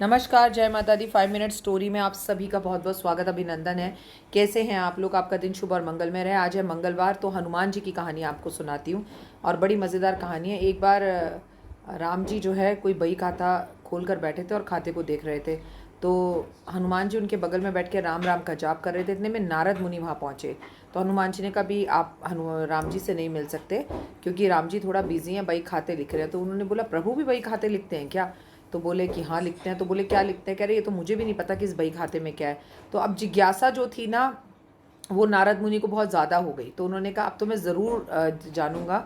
नमस्कार, जय माता दी। 5 मिनट स्टोरी में आप सभी का बहुत बहुत स्वागत, अभिनंदन है। कैसे हैं आप लोग? आपका दिन शुभ और मंगलमय रहे। आज है मंगलवार, तो हनुमान जी की कहानी आपको सुनाती हूँ और बड़ी मज़ेदार कहानी है। एक बार राम जी जो है कोई बही खाता खोल कर बैठे थे और खाते को देख रहे थे। तो हनुमान जी उनके बगल में बैठ के राम राम का जाप कर रहे थे। इतने में नारद मुनि वहाँ पहुँचे। तो हनुमान जी ने कहा भी आप राम जी से नहीं मिल सकते, क्योंकि राम जी थोड़ा बिजी हैं, बही खाते लिख रहे हैं। तो उन्होंने बोला, प्रभु भी बही खाते लिखते हैं क्या? तो बोले कि हाँ लिखते हैं। तो बोले क्या लिखते हैं? कह रहे ये तो मुझे भी नहीं पता कि इस बही खाते में क्या है। तो अब जिज्ञासा जो थी ना, वो नारद मुनि को बहुत ज़्यादा हो गई। तो उन्होंने कहा अब तो मैं ज़रूर जानूंगा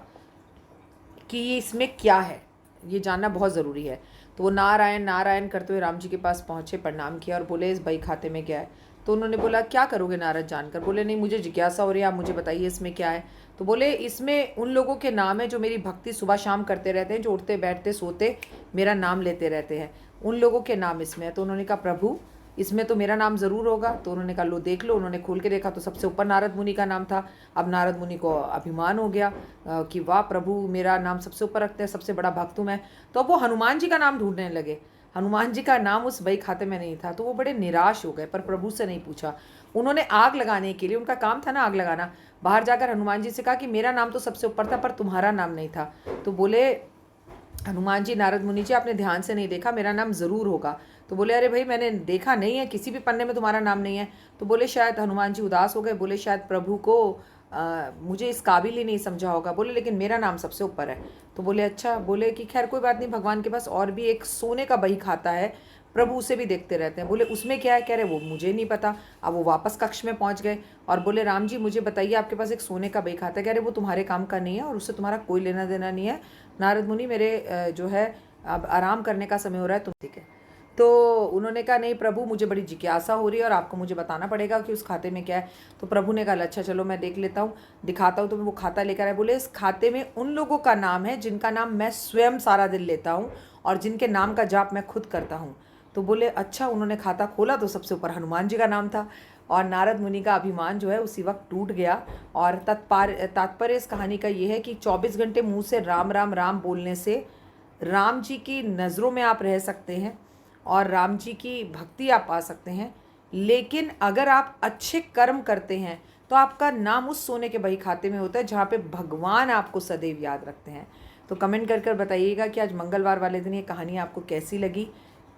कि ये इसमें क्या है, ये जानना बहुत ज़रूरी है। तो वो नारायण नारायण करते हुए राम जी के पास पहुँचे, प्रणाम किया और बोले इस बही खाते में क्या है? तो उन्होंने बोला क्या करोगे नारद जानकर? बोले नहीं, मुझे जिज्ञासा हो रही है, आप मुझे बताइए इसमें क्या है। तो बोले इसमें उन लोगों के नाम है जो मेरी भक्ति सुबह शाम करते रहते हैं, जो उठते बैठते सोते मेरा नाम लेते रहते हैं, उन लोगों के नाम इसमें है। तो उन्होंने कहा प्रभु इसमें तो मेरा नाम ज़रूर होगा। तो उन्होंने कहा लो देख लो। उन्होंने खोल के देखा तो सबसे ऊपर नारद मुनि का नाम था। अब नारद मुनि को अभिमान हो गया कि वाह प्रभु मेरा नाम सबसे ऊपर रखते हैं, सबसे बड़ा भक्त हूँ मैं। तो अब वो हनुमान जी का नाम ढूंढने लगे। हनुमान जी का नाम उस बही खाते में नहीं था। तो वो बड़े निराश हो गए, पर प्रभु से नहीं पूछा। उन्होंने आग लगाने के लिए, उनका काम था ना आग लगाना, बाहर जाकर हनुमान जी से कहा कि मेरा नाम तो सबसे ऊपर था पर तुम्हारा नाम नहीं था। तो बोले हनुमान जी, नारद मुनि जी आपने ध्यान से नहीं देखा, मेरा नाम ज़रूर होगा। तो बोले अरे भाई मैंने देखा नहीं है, किसी भी पन्ने में तुम्हारा नाम नहीं है। तो बोले शायद, हनुमान जी उदास हो गए, बोले शायद प्रभु को मुझे इस काबिल ही नहीं समझा होगा। बोले लेकिन मेरा नाम सबसे ऊपर है। तो बोले अच्छा। बोले कि खैर कोई बात नहीं, भगवान के पास और भी एक सोने का बही खाता है, प्रभु उसे भी देखते रहते हैं। बोले उसमें क्या है? कह रहे वो मुझे नहीं पता। अब वो वापस कक्ष में पहुंच गए और बोले राम जी मुझे बताइए, आपके पास एक सोने का बही खाता है। कह रहे वो तुम्हारे काम का नहीं है और उससे तुम्हारा कोई लेना देना नहीं है। नारद मुनि मेरे जो है अब आराम करने का समय हो रहा है, तुम ठीक है। तो उन्होंने कहा नहीं प्रभु, मुझे बड़ी जिज्ञासा हो रही है और आपको मुझे बताना पड़ेगा कि उस खाते में क्या है। तो प्रभु ने कहा अच्छा चलो मैं देख लेता हूँ, दिखाता हूँ। तो वो खाता लेकर आए। बोले इस खाते में उन लोगों का नाम है जिनका नाम मैं स्वयं सारा दिन लेता हूँ और जिनके नाम का जाप मैं खुद करता हूँ। तो बोले अच्छा। उन्होंने खाता खोला तो सबसे ऊपर हनुमान जी का नाम था और नारद मुनि का अभिमान जो है उसी वक्त टूट गया। और तात्पर्य इस कहानी का ये है कि 24 घंटे मुंह से राम राम राम बोलने से राम जी की नज़रों में आप रह सकते हैं और राम जी की भक्ति आप पा सकते हैं। लेकिन अगर आप अच्छे कर्म करते हैं तो आपका नाम उस सोने के बही खाते में होता है जहाँ पे भगवान आपको सदैव याद रखते हैं। तो कमेंट कर कर बताइएगा कि आज मंगलवार वाले दिन ये कहानी आपको कैसी लगी।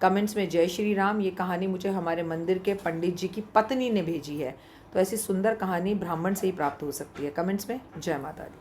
कमेंट्स में जय श्री राम। ये कहानी मुझे हमारे मंदिर के पंडित जी की पत्नी ने भेजी है। तो ऐसी सुंदर कहानी ब्राह्मण से ही प्राप्त हो सकती है। कमेंट्स में जय माता दी।